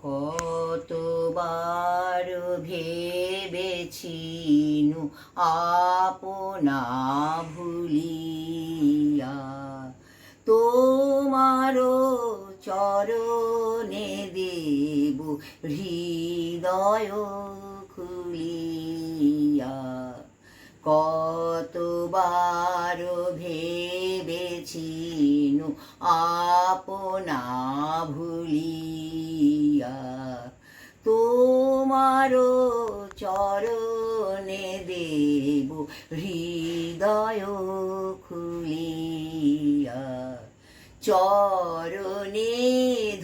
কতবার ভেবেছিনু আপনা ভুলিয়া, তোমারও চরণে দেব হৃদয় খুলিয়া। কতবার ভেবেছিনু আপনা ভুলিয়া, তোমারও চরণে দেব হৃদয় খুলিয়া। চরণে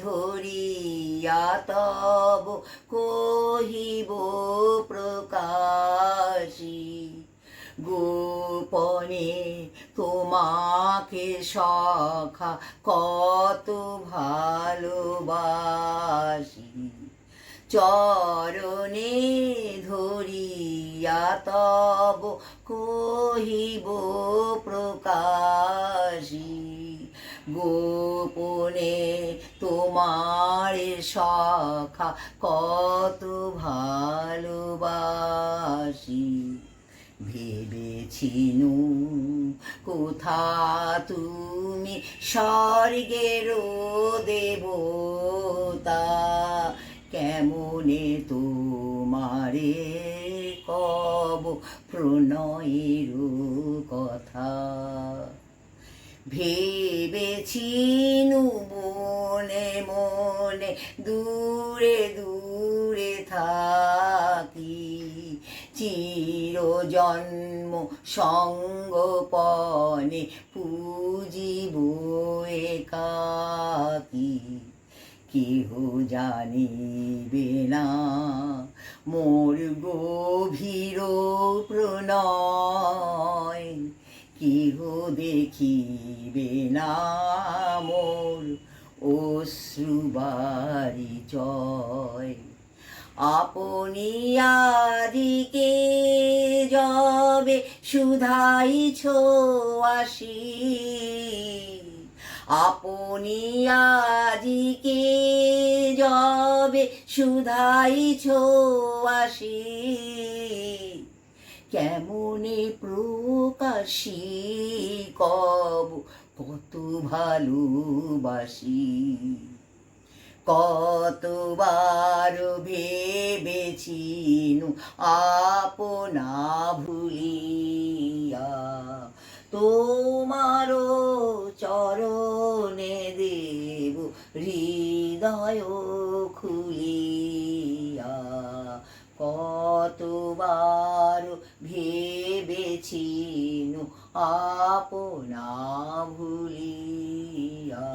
ধরিয়া তব কহিব প্রকাশী, গোপনে তোমাকে সখা কত ভালোবাসি। চরণে ধরিয়া তব কহিব প্রকাশী, গোপনে তোমার সখা কত ভালোবাসি। ভেবেছিনু কোথা তুমি স্বর্গের দেবতা, কেমনে তোমারে কব প্রণয়ের কথা। ভেবেছিনু মনে মনে দূরে দূরে থাকি, চিরজন্ম সঙ্গপনে পূজিব একাকী। কেহ জানিবে না মোর গভীর প্রণয়, কেহ দেখিবে না মোর অশ্রুবারিচয়। আপনি আদিকে যবে শুধাইছ আসি, আপনি আদিকে যবে শুধাইছ আসি, কেমনে প্রকাশী কব কত ভালোবাসি। কতবার ভেবেছিনু আপনা ভুলিয়া, তোমারও চরণে দেব হৃদয় খুলিয়া। কতবার ভেবেছিনু আপনা ভুলিয়া।